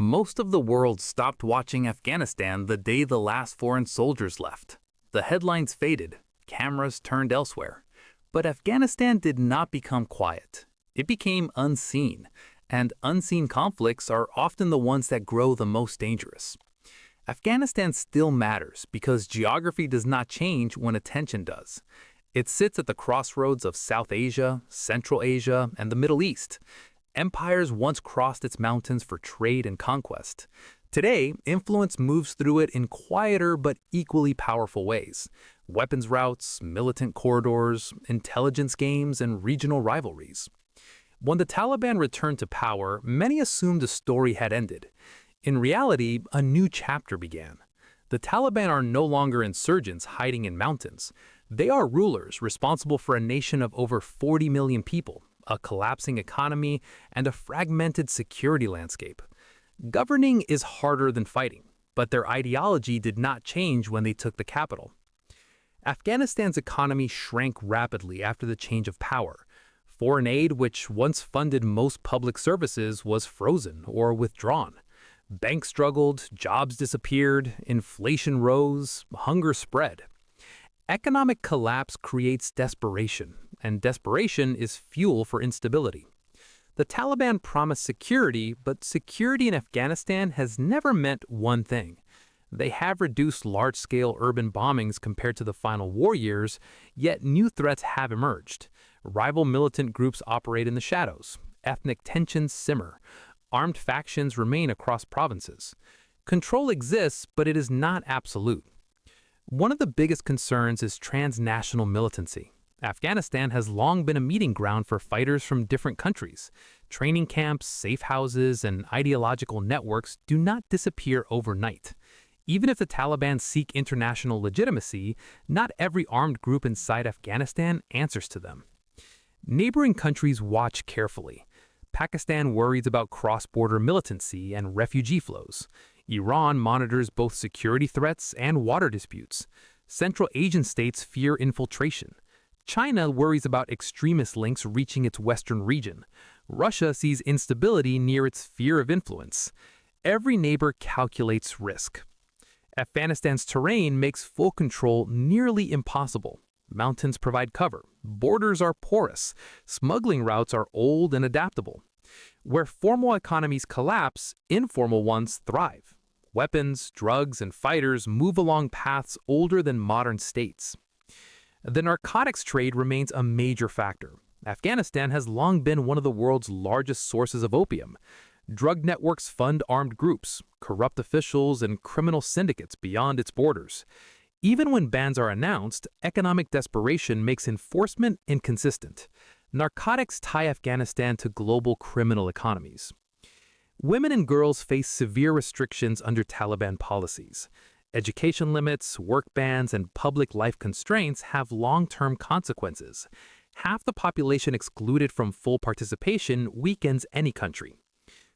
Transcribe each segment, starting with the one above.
Most of the world stopped watching Afghanistan the day the last foreign soldiers left. The headlines faded, cameras turned elsewhere. But Afghanistan did not become quiet. It became unseen, and unseen conflicts are often the ones that grow the most dangerous. Afghanistan still matters because geography does not change when attention does. It sits at the crossroads of South Asia, Central Asia, and the Middle East. Empires once crossed its mountains for trade and conquest. Today, influence moves through it in quieter but equally powerful ways. Weapons routes, militant corridors, intelligence games, and regional rivalries. When the Taliban returned to power, many assumed the story had ended. In reality, a new chapter began. The Taliban are no longer insurgents hiding in mountains. They are rulers responsible for a nation of over 40 million people, a collapsing economy, and a fragmented security landscape. Governing is harder than fighting, but their ideology did not change when they took the capital. Afghanistan's economy shrank rapidly after the change of power. Foreign aid, which once funded most public services, was frozen or withdrawn. Banks struggled, jobs disappeared, inflation rose, hunger spread. Economic collapse creates desperation, and desperation is fuel for instability. The Taliban promised security, but security in Afghanistan has never meant one thing. They have reduced large-scale urban bombings compared to the final war years, yet new threats have emerged. Rival militant groups operate in the shadows. Ethnic tensions simmer. Armed factions remain across provinces. Control exists, but it is not absolute. One of the biggest concerns is transnational militancy. Afghanistan has long been a meeting ground for fighters from different countries. Training camps, safe houses, and ideological networks do not disappear overnight. Even if the Taliban seek international legitimacy, not every armed group inside Afghanistan answers to them. Neighboring countries watch carefully. Pakistan worries about cross-border militancy and refugee flows. Iran monitors both security threats and water disputes. Central Asian states fear infiltration. China worries about extremist links reaching its western region. Russia sees instability near its sphere of influence. Every neighbor calculates risk. Afghanistan's terrain makes full control nearly impossible. Mountains provide cover. Borders are porous. Smuggling routes are old and adaptable. Where formal economies collapse, informal ones thrive. Weapons, drugs, and fighters move along paths older than modern states. The narcotics trade remains a major factor. Afghanistan has long been one of the world's largest sources of opium. Drug networks fund armed groups, corrupt officials, and criminal syndicates beyond its borders. Even when bans are announced, economic desperation makes enforcement inconsistent. Narcotics tie Afghanistan to global criminal economies. Women and girls face severe restrictions under Taliban policies. Education limits, work bans, and public life constraints have long-term consequences. Half the population excluded from full participation weakens any country.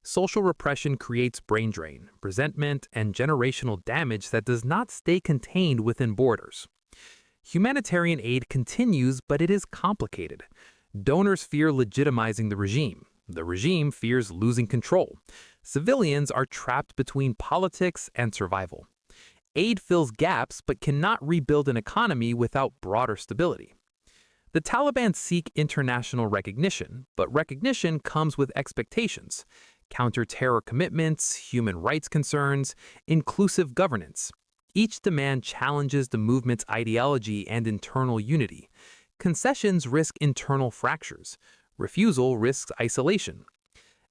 Social repression creates brain drain, resentment, and generational damage that does not stay contained within borders. Humanitarian aid continues, but it is complicated. Donors fear legitimizing the regime. The regime fears losing control. Civilians are trapped between politics and survival. Aid fills gaps but cannot rebuild an economy without broader stability. The Taliban seek international recognition, but recognition comes with expectations. Counter-terror commitments, human rights concerns, inclusive governance. Each demand challenges the movement's ideology and internal unity. Concessions risk internal fractures. Refusal risks isolation.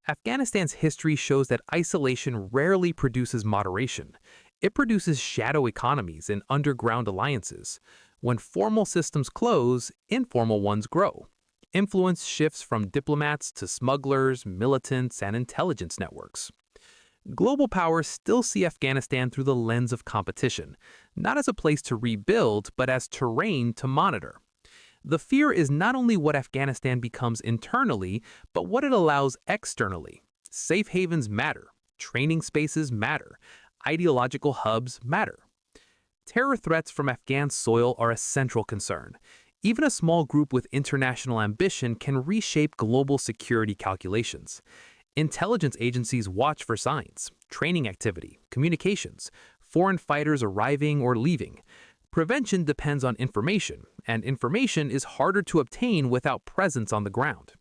Afghanistan's history shows that isolation rarely produces moderation. It produces shadow economies and underground alliances. When formal systems close, informal ones grow. Influence shifts from diplomats to smugglers, militants, and intelligence networks. Global powers still see Afghanistan through the lens of competition, not as a place to rebuild, but as terrain to monitor. The fear is not only what Afghanistan becomes internally, but what it allows externally. Safe havens matter. Training spaces matter. Ideological hubs matter. Terror threats from Afghan soil are a central concern. Even a small group with international ambition can reshape global security calculations. Intelligence agencies watch for signs. training activity, communications, foreign fighters arriving or leaving. Prevention depends on information, and information is harder to obtain without presence on the ground.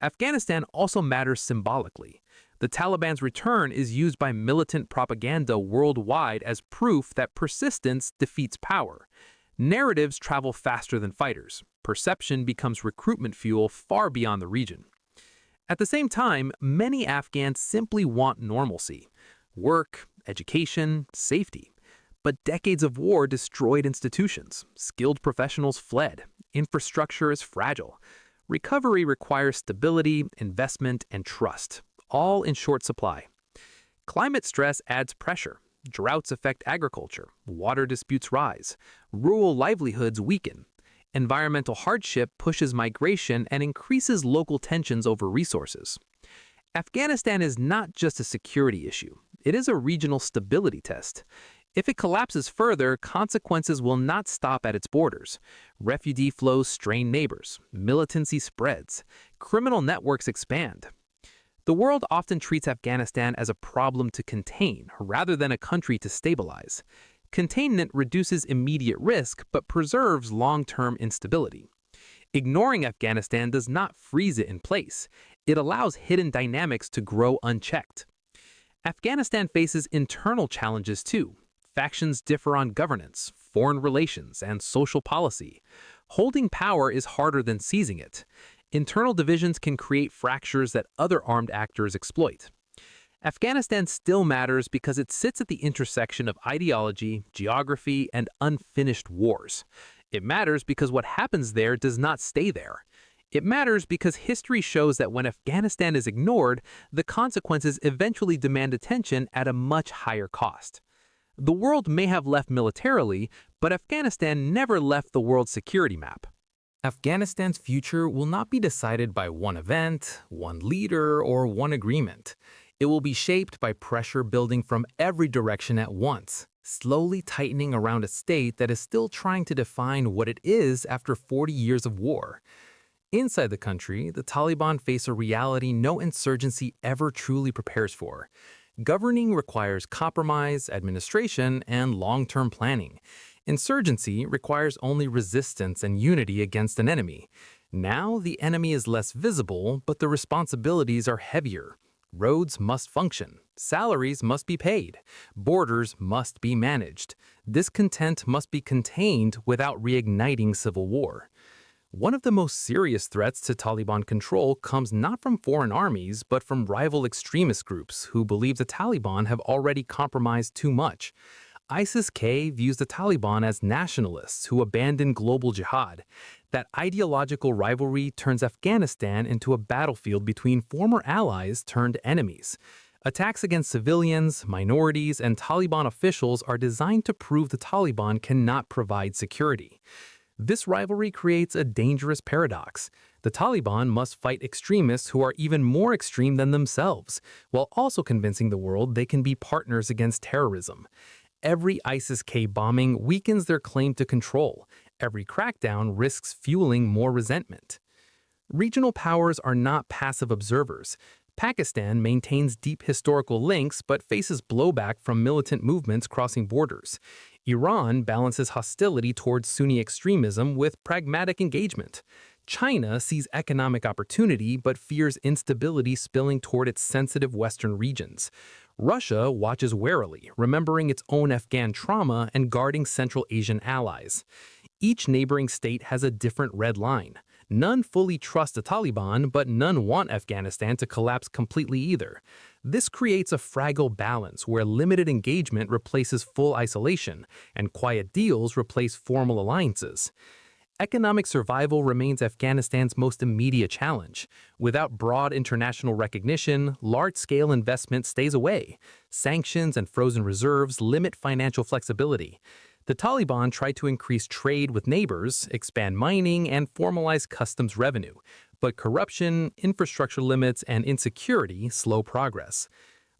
Afghanistan also matters symbolically. The Taliban's return is used by militant propaganda worldwide as proof that persistence defeats power. Narratives travel faster than fighters. Perception becomes recruitment fuel far beyond the region. At the same time, many Afghans simply want normalcy. Work, education, safety. But decades of war destroyed institutions. Skilled professionals fled. Infrastructure is fragile. Recovery requires stability, investment, and trust, all in short supply. Climate stress adds pressure. Droughts affect agriculture. Water disputes rise. Rural livelihoods weaken. Environmental hardship pushes migration and increases local tensions over resources. Afghanistan is not just a security issue. It is a regional stability test. If it collapses further, consequences will not stop at its borders. Refugee flows strain neighbors. Militancy spreads. Criminal networks expand. The world often treats Afghanistan as a problem to contain rather than a country to stabilize. Containment reduces immediate risk but preserves long-term instability. Ignoring Afghanistan does not freeze it in place. It allows hidden dynamics to grow unchecked. Afghanistan faces internal challenges too. Factions differ on governance, foreign relations, and social policy. Holding power is harder than seizing it. Internal divisions can create fractures that other armed actors exploit. Afghanistan still matters because it sits at the intersection of ideology, geography, and unfinished wars. It matters because what happens there does not stay there. It matters because history shows that when Afghanistan is ignored, the consequences eventually demand attention at a much higher cost. The world may have left militarily, but Afghanistan never left the world's security map. Afghanistan's future will not be decided by one event, one leader, or one agreement. It will be shaped by pressure building from every direction at once, slowly tightening around a state that is still trying to define what it is after 40 years of war. Inside the country, the Taliban face a reality no insurgency ever truly prepares for. Governing requires compromise, administration, and long-term planning. Insurgency requires only resistance and unity against an enemy. Now, the enemy is less visible, but the responsibilities are heavier. Roads must function. Salaries must be paid. Borders must be managed. Discontent must be contained without reigniting civil war. One of the most serious threats to Taliban control comes not from foreign armies, but from rival extremist groups who believe the Taliban have already compromised too much. ISIS-K views the Taliban as nationalists who abandon global jihad. That ideological rivalry turns Afghanistan into a battlefield between former allies turned enemies. Attacks against civilians, minorities, and Taliban officials are designed to prove the Taliban cannot provide security. This rivalry creates a dangerous paradox. The Taliban must fight extremists who are even more extreme than themselves, while also convincing the world they can be partners against terrorism. Every ISIS-K bombing weakens their claim to control. Every crackdown risks fueling more resentment. Regional powers are not passive observers. Pakistan maintains deep historical links but faces blowback from militant movements crossing borders. Iran balances hostility towards Sunni extremism with pragmatic engagement. China sees economic opportunity but fears instability spilling toward its sensitive western regions. Russia watches warily, remembering its own Afghan trauma and guarding Central Asian allies. Each neighboring state has a different red line. None fully trust the Taliban, but none want Afghanistan to collapse completely either. This creates a fragile balance where limited engagement replaces full isolation, and quiet deals replace formal alliances. Economic survival remains Afghanistan's most immediate challenge. Without broad international recognition, large-scale investment stays away. Sanctions and frozen reserves limit financial flexibility. The Taliban tried to increase trade with neighbors, expand mining, and formalize customs revenue. But corruption, infrastructure limits, and insecurity slow progress.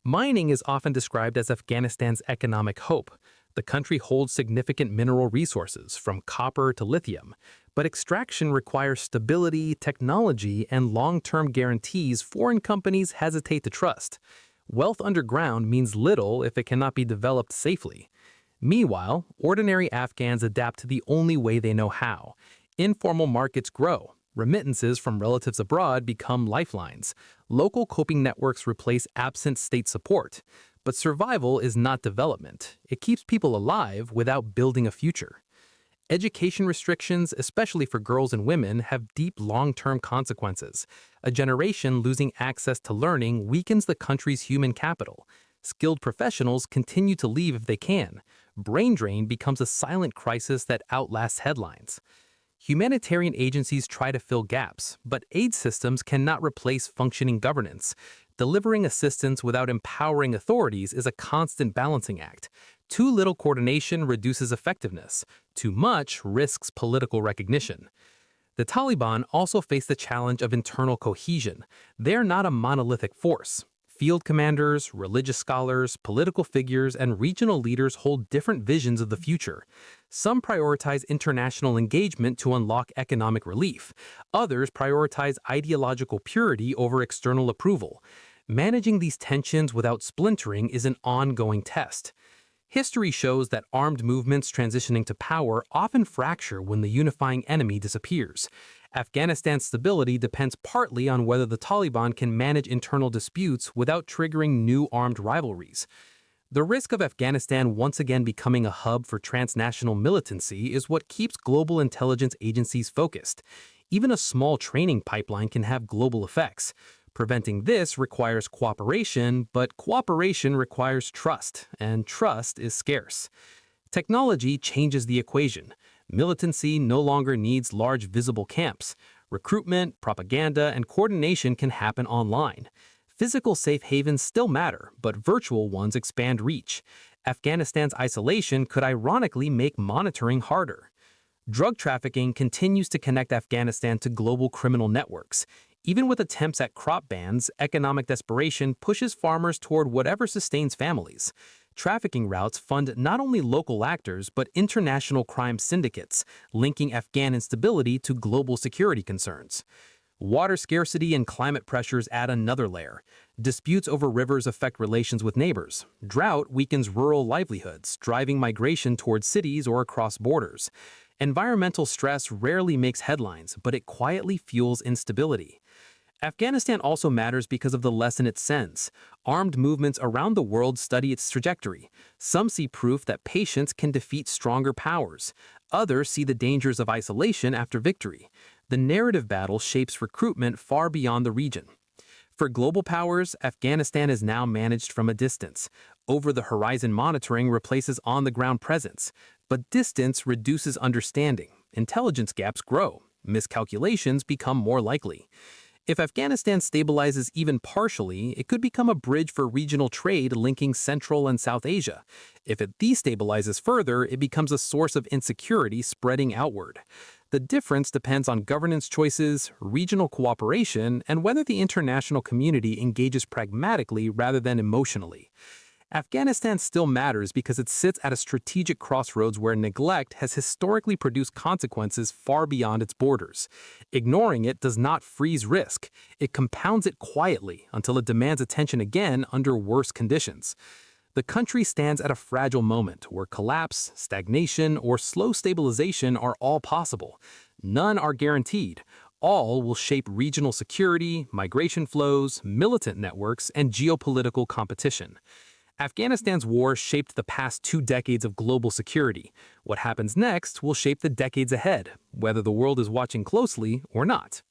Mining is often described as Afghanistan's economic hope. The country holds significant mineral resources, from copper to lithium. But extraction requires stability, technology, and long-term guarantees foreign companies hesitate to trust. Wealth underground means little if it cannot be developed safely. Meanwhile, ordinary Afghans adapt to the only way they know how. Informal markets grow. Remittances from relatives abroad become lifelines. Local coping networks replace absent state support. But survival is not development. It keeps people alive without building a future. Education restrictions, especially for girls and women, have deep long-term consequences. A generation losing access to learning weakens the country's human capital. Skilled professionals continue to leave if they can. Brain drain becomes a silent crisis that outlasts headlines. Humanitarian agencies try to fill gaps, but aid systems cannot replace functioning governance. Delivering assistance without empowering authorities is a constant balancing act. Too little coordination reduces effectiveness. Too much risks political recognition. The Taliban also face the challenge of internal cohesion. They're not a monolithic force. Field commanders, religious scholars, political figures, and regional leaders hold different visions of the future. Some prioritize international engagement to unlock economic relief. Others prioritize ideological purity over external approval. Managing these tensions without splintering is an ongoing test. History shows that armed movements transitioning to power often fracture when the unifying enemy disappears. Afghanistan's stability depends partly on whether the Taliban can manage internal disputes without triggering new armed rivalries. The risk of Afghanistan once again becoming a hub for transnational militancy is what keeps global intelligence agencies focused. Even a small training pipeline can have global effects. Preventing this requires cooperation, but cooperation requires trust, and trust is scarce. Technology changes the equation. Militancy no longer needs large visible camps. Recruitment, propaganda, and coordination can happen online. Physical safe havens still matter, but virtual ones expand reach. Afghanistan's isolation could ironically make monitoring harder. Drug trafficking continues to connect Afghanistan to global criminal networks. Even with attempts at crop bans, economic desperation pushes farmers toward whatever sustains families. Trafficking routes fund not only local actors but international crime syndicates, linking Afghan instability to global security concerns. Water scarcity and climate pressures add another layer. Disputes over rivers affect relations with neighbors. Drought weakens rural livelihoods, driving migration towards cities or across borders. Environmental stress rarely makes headlines, but it quietly fuels instability. Afghanistan also matters because of the lesson it sends. Armed movements around the world study its trajectory. Some see proof that patience can defeat stronger powers. Others see the dangers of isolation after victory. The narrative battle shapes recruitment far beyond the region. For global powers, Afghanistan is now managed from a distance. Over-the-horizon monitoring replaces on-the-ground presence. But distance reduces understanding. Intelligence gaps grow. Miscalculations become more likely. If Afghanistan stabilizes even partially, it could become a bridge for regional trade linking Central and South Asia. If it destabilizes further, it becomes a source of insecurity spreading outward. The difference depends on governance choices, regional cooperation, and whether the international community engages pragmatically rather than emotionally. Afghanistan still matters because it sits at a strategic crossroads where neglect has historically produced consequences far beyond its borders. Ignoring it does not freeze risk. It compounds it quietly until it demands attention again under worse conditions. The country stands at a fragile moment where collapse, stagnation, or slow stabilization are all possible. None are guaranteed. All will shape regional security, migration flows, militant networks, and geopolitical competition. Afghanistan's war shaped the past 2 decades of global security. What happens next will shape the decades ahead, whether the world is watching closely or not.